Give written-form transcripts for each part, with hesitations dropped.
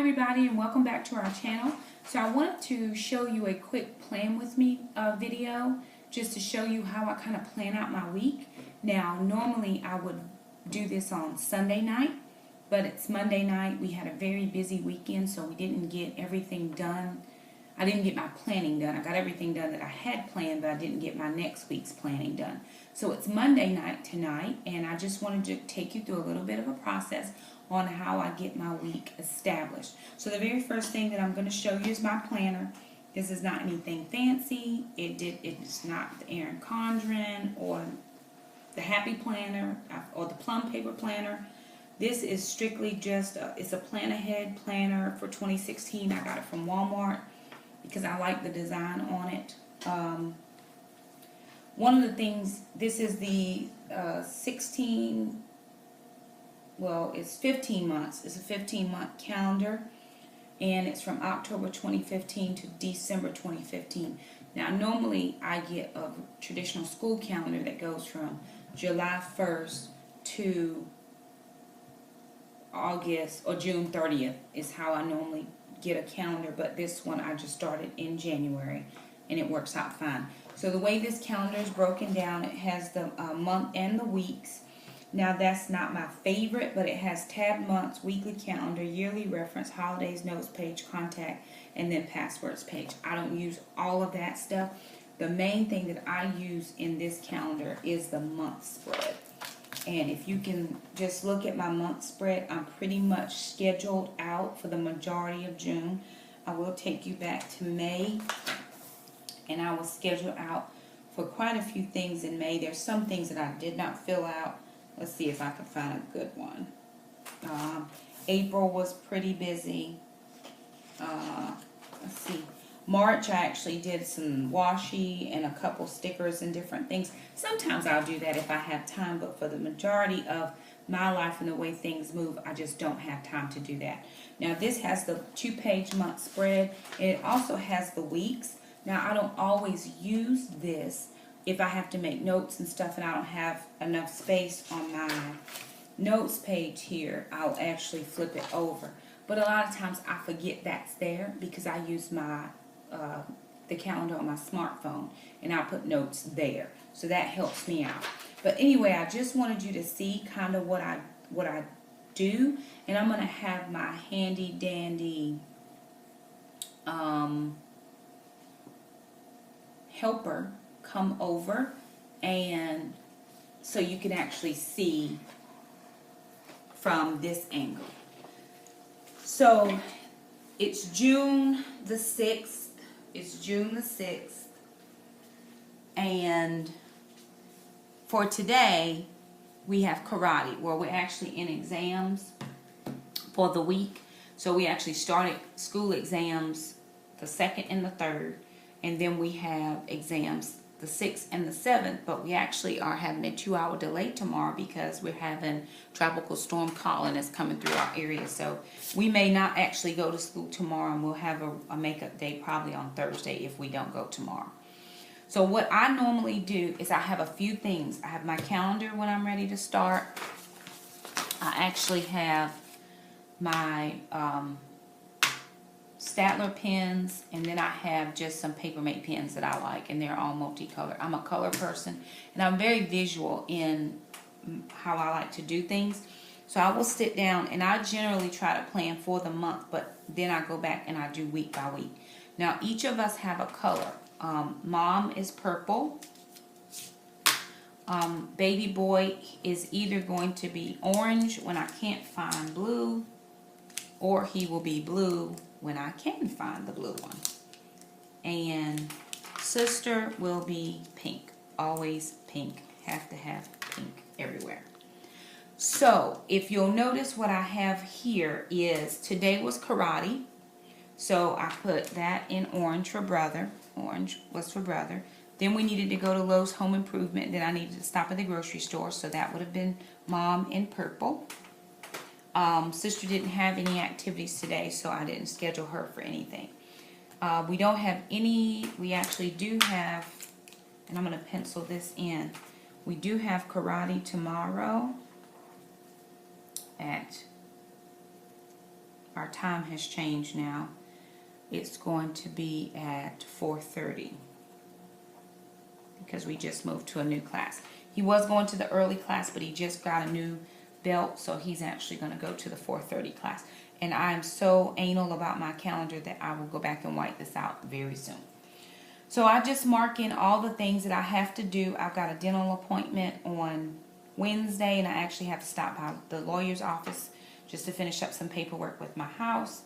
everybody, and welcome back to our channel. So I wanted to show you a quick plan with me video just to show you how I kind of plan out my week. Now normally I would do this on Sunday night, but it's Monday night. We had a very busy weekend, so we didn't get everything done. I didn't get my planning done. I got everything done that I had planned, but I didn't get my next week's planning done. So it's Monday night tonight, and I just wanted to take you through a little bit of a process on how I get my week established. So the very first thing that I'm going to show you is my planner. This is not anything fancy. It's not the Erin Condren or the Happy Planner or the Plum Paper Planner. This is strictly just it's a plan ahead planner for 2016. I got it from Walmart because I like the design on it. One of the things, this is the 16, well, it's 15 months. It's a 15-month calendar, and it's from October 2015 to December 2015. Now, normally I get a traditional school calendar that goes from July 1st to August or June 30th is how I normally get a calendar, but this one I just started in January, and it works out fine. So the way this calendar is broken down, it has the month and the weeks. Now that's not my favorite, but it has tab months, weekly calendar, yearly reference, holidays, notes page, contact, and then passwords page. I don't use all of that stuff. The main thing that I use in this calendar is the month spread. And if you can just look at my month spread, I'm pretty much scheduled out for the majority of June. I will take you back to May, and I was scheduled out for quite a few things in May. There's some things that I did not fill out. Let's see if I can find a good one. April was pretty busy. Let's see. March, I actually did some washi and a couple stickers and different things. Sometimes I'll do that if I have time, but for the majority of my life and the way things move, I just don't have time to do that. Now, this has the 2-page month spread, and it also has the weeks. Now, I don't always use this if I have to make notes and stuff and I don't have enough space on my notes page here. I'll actually flip it over. But a lot of times I forget that's there because I use my the calendar on my smartphone, and I'll put notes there. So that helps me out. But anyway, I just wanted you to see kind of what I do, and I'm going to have my handy dandy helper come over, and so you can actually see from this angle. So it's June the 6th. It's June the 6th, and for today we have karate, where we're actually in exams for the week. So we actually started school exams the 2nd and the 3rd, and then we have exams the 6th and the 7th, but we actually are having a 2-hour delay tomorrow because we're having Tropical Storm Colin that's coming through our area. So we may not actually go to school tomorrow, and we'll have a makeup day probably on Thursday if we don't go tomorrow. So what I normally do is I have a few things. I have my calendar when I'm ready to start. I actually have my Statler pens, and then I have just some Papermate pens that I like, and they're all multicolored. I'm a color person, and I'm very visual in how I like to do things. So I will sit down, and I generally try to plan for the month, but then I go back and I do week by week. Now, each of us have a color. Mom is purple. Baby boy is either going to be orange when I can't find blue, or he will be blue when I can find the blue one. And sister will be pink. Always pink. Have to have pink everywhere. So if you'll notice, what I have here is today was karate. So I put that in orange for brother. Orange was for brother. Then we needed to go to Lowe's Home Improvement. Then I needed to stop at the grocery store. So that would have been mom in purple. Sister didn't have any activities today, so I didn't schedule her for anything. We don't have any, we actually do have, and I'm going to pencil this in, we do have karate tomorrow at our time has changed now. It's going to be at 4:30 because we just moved to a new class. He was going to the early class, but he just got a new belt, so he's actually going to go to the 4:30 class. And I am so anal about my calendar that I will go back and wipe this out very soon. So I just mark in all the things that I have to do. I've got a dental appointment on Wednesday, and I actually have to stop by the lawyer's office just to finish up some paperwork with my house.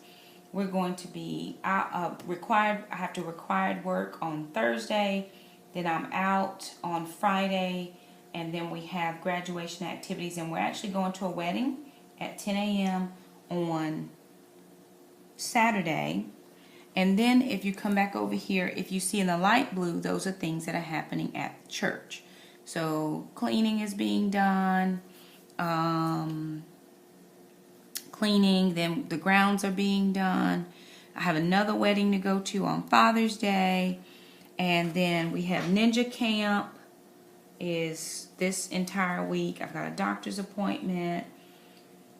We're going to be required. I have to required work on Thursday. Then I'm out on Friday, and then we have graduation activities, and we're actually going to a wedding at 10 a.m. on Saturday. And then if you come back over here, if you see in the light blue, those are things that are happening at church. So cleaning is being done, cleaning, then the grounds are being done. I have another wedding to go to on Father's Day. And then we have Ninja Camp is this entire week. I've got a doctor's appointment.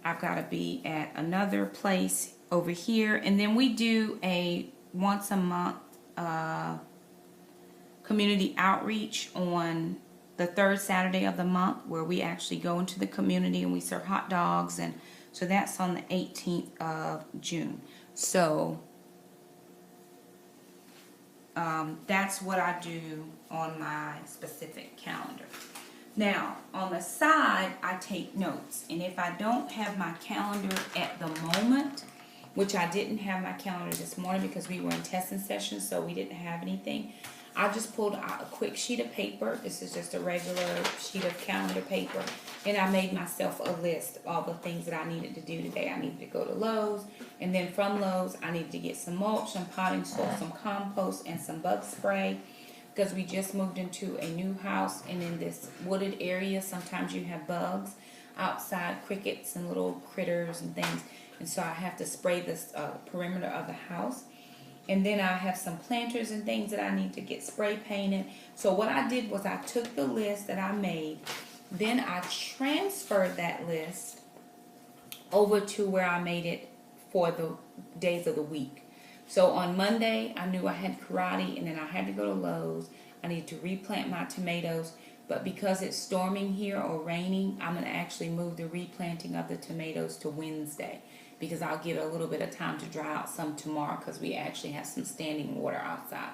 I've got to be at another place over here. And then we do a once a month community outreach on the third Saturday of the month, where we actually go into the community and we serve hot dogs. And so that's on the 18th of June. So that's what I do on my specific calendar. Now, on the side, I take notes. And if I don't have my calendar at the moment, which I didn't have my calendar this morning because we were in testing session, so we didn't have anything, I just pulled out a quick sheet of paper. This is just a regular sheet of calendar paper. And I made myself a list of all the things that I needed to do today. I needed to go to Lowe's. And then from Lowe's, I needed to get some mulch, some potting soil, some compost, and some bug spray. Because we just moved into a new house. And in this wooded area, sometimes you have bugs outside, crickets and little critters and things. And so I have to spray this perimeter of the house. And then I have some planters and things that I need to get spray painted. So what I did was I took the list that I made, then I transferred that list over to where I made it for the days of the week. So on Monday, I knew I had karate, and then I had to go to Lowe's. I need to replant my tomatoes. But because it's storming here or raining, I'm going to actually move the replanting of the tomatoes to Wednesday, because I'll give it a little bit of time to dry out some tomorrow, because we actually have some standing water outside.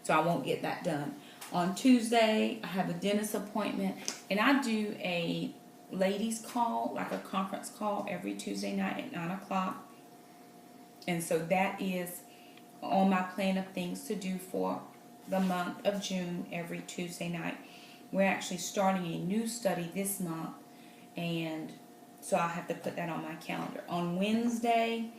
So I won't get that done. On Tuesday, I have a dentist appointment, and I do a ladies call, like a conference call, every Tuesday night at 9 o'clock. And so that is on my plan of things to do for the month of June, every Tuesday night. We're actually starting a new study this month, and so I have to put that on my calendar. On Wednesday,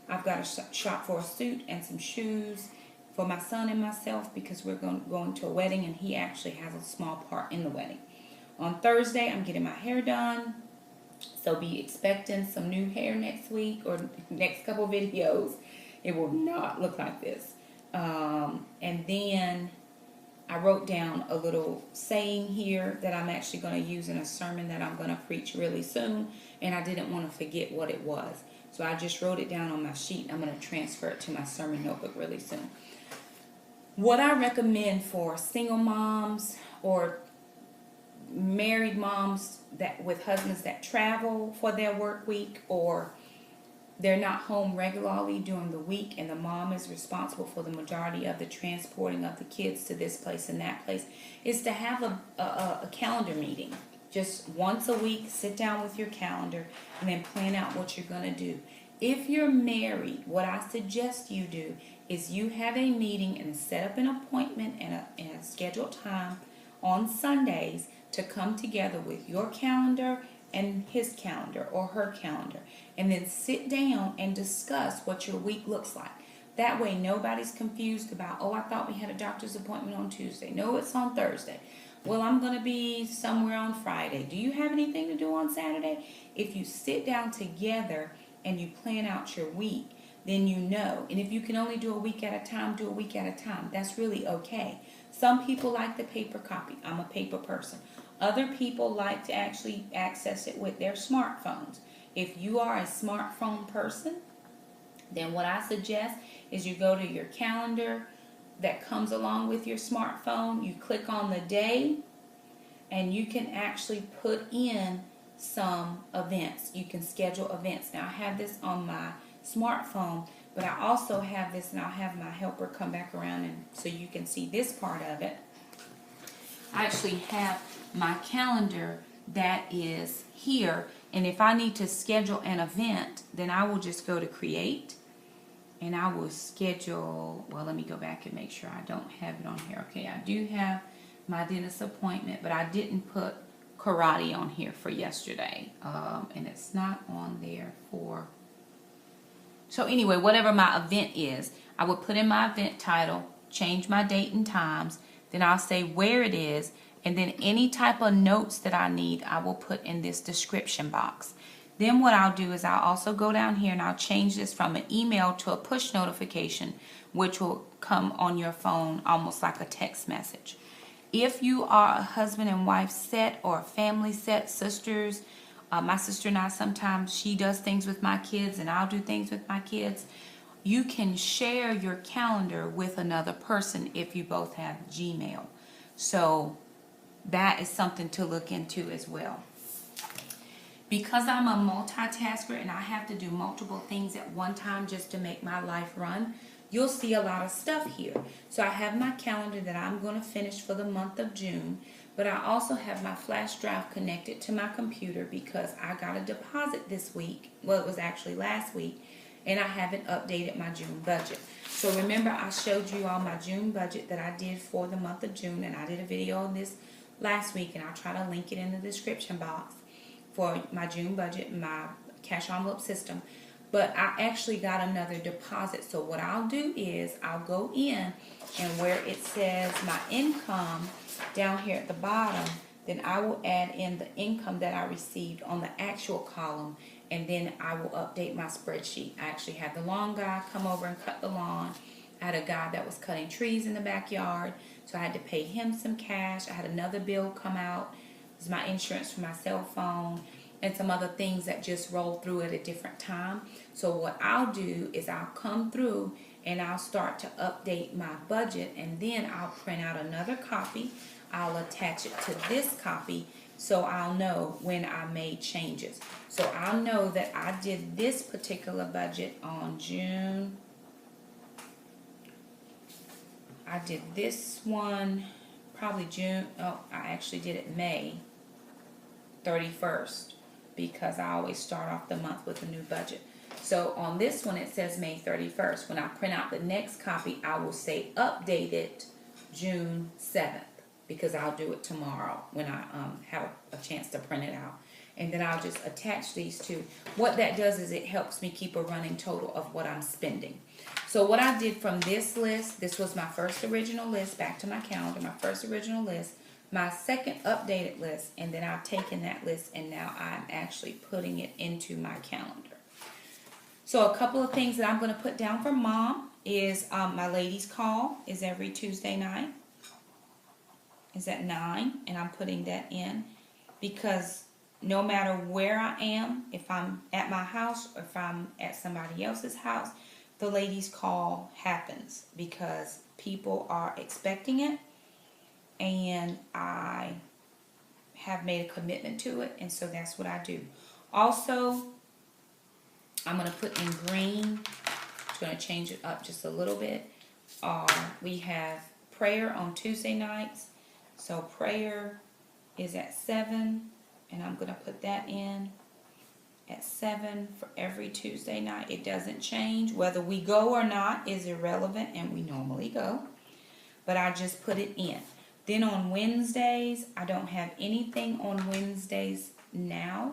I've got to shop for a suit and some shoes for my son and myself, because we're going to a wedding, and he actually has a small part in the wedding. On Thursday, I'm getting my hair done, so be expecting some new hair next week or next couple videos. It will not look like this. And then I wrote down a little saying here that I'm actually going to use in a sermon that I'm going to preach really soon, and I didn't want to forget what it was. So I just wrote it down on my sheet. I'm going to transfer it to my sermon notebook really soon. What I recommend for single moms or married moms that with husbands that travel for their work week, or they're not home regularly during the week, and the mom is responsible for the majority of the transporting of the kids to this place and that place, is to have a calendar meeting. Just once a week, sit down with your calendar and then plan out what you're going to do. If you're married, what I suggest you do is you have a meeting and set up an appointment and a scheduled time on Sundays to come together with your calendar and his calendar or her calendar, and then sit down and discuss what your week looks like. That way nobody's confused about, oh, I thought we had a doctor's appointment on Tuesday. No, it's on Thursday. Well, I'm going to be somewhere on Friday. Do you have anything to do on Saturday? If you sit down together and you plan out your week, then you know. And if you can only do a week at a time, do a week at a time. That's really okay. Some people like the paper copy. I'm a paper person. Other people like to actually access it with their smartphones. If you are a smartphone person, Then what I suggest is you go to your calendar that comes along with your smartphone. You click on the day, and you can actually put in some events. You can schedule events. Now I have this on my smartphone, but I also have this, and I'll have my helper come back around and so you can see this part of it. I actually have my calendar that is here, and if I need to schedule an event, then I will just go to create, and I will schedule, well, let me go back and make sure I don't have it on here. Okay, I do have my dentist appointment, but I didn't put karate on here for yesterday, and it's not on there for, so anyway, whatever my event is, I would put in my event title, change my date and times, then I'll say where it is, and then any type of notes that I need, I will put in this description box. Then what I'll do is I'll also go down here and I'll change this from an email to a push notification, which will come on your phone almost like a text message. If you are a husband and wife set or a family set, sisters, my sister and I, sometimes she does things with my kids and I'll do things with my kids. You can share your calendar with another person if you both have Gmail. So that is something to look into as well. Because I'm a multitasker and I have to do multiple things at one time just to make my life run, you'll see a lot of stuff here. So I have my calendar that I'm going to finish for the month of June, but I also have my flash drive connected to my computer because I got a deposit this week. Well, it was actually last week, and I haven't updated my June budget. So remember, I showed you all my June budget that I did for the month of June, and I did a video on this last week, and I'll try to link it in the description box for my June budget, my cash envelope system. But I actually got another deposit. So what I'll do is I'll go in, and where it says my income down here at the bottom, then I will add in the income that I received on the actual column, and then I will update my spreadsheet. I actually had the lawn guy come over and cut the lawn. I had a guy that was cutting trees in the backyard, so I had to pay him some cash. I had another bill come out. It was my insurance for my cell phone and some other things that just rolled through at a different time. So what I'll do is I'll come through and I'll start to update my budget, and then I'll print out another copy. I'll attach it to this copy so I'll know when I made changes. So I'll know that I did this particular budget on June. I did this one probably June. Oh, I actually did it May 31st because I always start off the month with a new budget. So on this one it says May 31st. When I print out the next copy, I will say updated June 7th because I'll do it tomorrow when I have a chance to print it out. And then I'll just attach these two. What that does is it helps me keep a running total of what I'm spending. So what I did from this list, this was my first original list, back to my calendar, my first original list, my second updated list, and then I've taken that list and now I'm actually putting it into my calendar. So a couple of things that I'm going to put down for Mom is my ladies' call is every Tuesday night. Is at 9, and I'm putting that in because no matter where I am, if I'm at my house or if I'm at somebody else's house, the ladies' call happens because people are expecting it, and I have made a commitment to it, and so that's what I do. Also, I'm going to put in green. I'm going to change it up just a little bit. We have prayer on Tuesday nights. So prayer is at 7, and I'm going to put that in at 7 for every Tuesday night. It doesn't change. Whether we go or not is irrelevant, and we normally go. But I just put it in. Then on Wednesdays, I don't have anything on Wednesdays now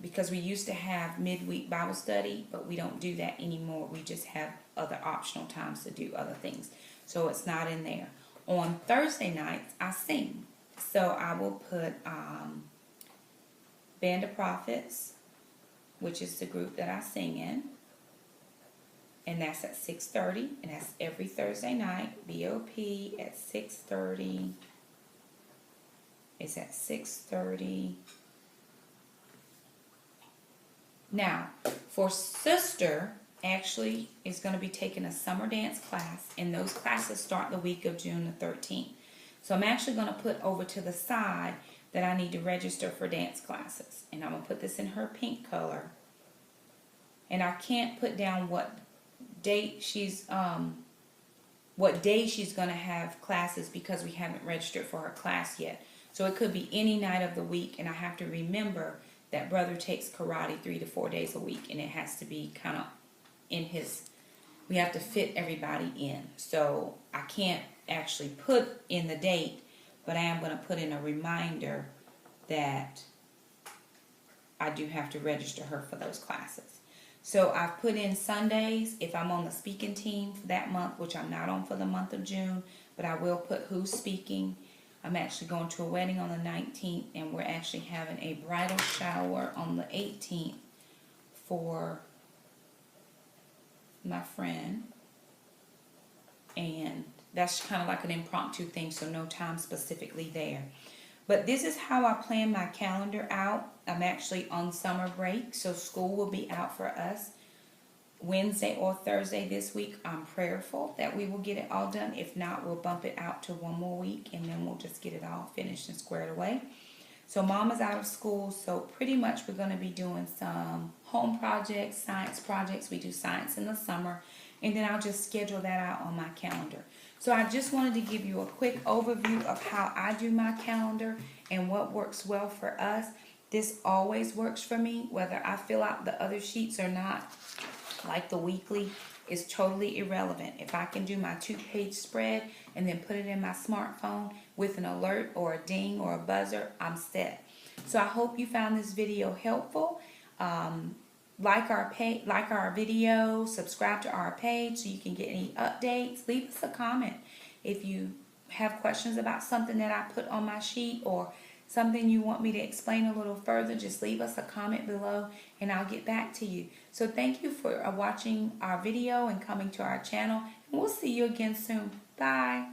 because we used to have midweek Bible study, but we don't do that anymore. We just have other optional times to do other things. So it's not in there. On Thursday nights, I sing. So I will put Band of Prophets, which is the group that I sing in. And that's at 6:30. And that's every Thursday night. BOP at 6:30. It's at 6:30. Now, for sister, actually is going to be taking a summer dance class, and those classes start the week of June the 13th. So I'm actually going to put over to the side that I need to register for dance classes. And I'm going to put this in her pink color. And I can't put down what day she's going to have classes because we haven't registered for her class yet. So it could be any night of the week, and I have to remember that brother takes karate 3 to 4 days a week, and it has to be kind of in his, we have to fit everybody in. So I can't actually put in the date, but I am going to put in a reminder that I do have to register her for those classes. So I've put in Sundays if I'm on the speaking team for that month, which I'm not on for the month of June, but I will put who's speaking. I'm actually going to a wedding on the 19th, and we're actually having a bridal shower on the 18th for my friend. And that's kind of like an impromptu thing, so no time specifically there. But this is how I plan my calendar out. I'm actually on summer break, so school will be out for us Wednesday or Thursday this week. I'm prayerful that we will get it all done. If not, we'll bump it out to one more week, and then we'll just get it all finished and squared away. So Mom is out of school, so pretty much we're going to be doing some home projects, science projects. We do science in the summer, and then I'll just schedule that out on my calendar. So I just wanted to give you a quick overview of how I do my calendar and what works well for us. This always works for me, whether I fill out the other sheets or not. Like the weekly is totally irrelevant. If I can do my 2-page spread and then put it in my smartphone with an alert or a ding or a buzzer, I'm set. So I hope you found this video helpful. Like our video, subscribe to our page so you can get any updates. Leave us a comment if you have questions about something that I put on my sheet or something you want me to explain a little further. Just leave us a comment below and I'll get back to you. So thank you for watching our video and coming to our channel, and we'll see you again soon. Bye.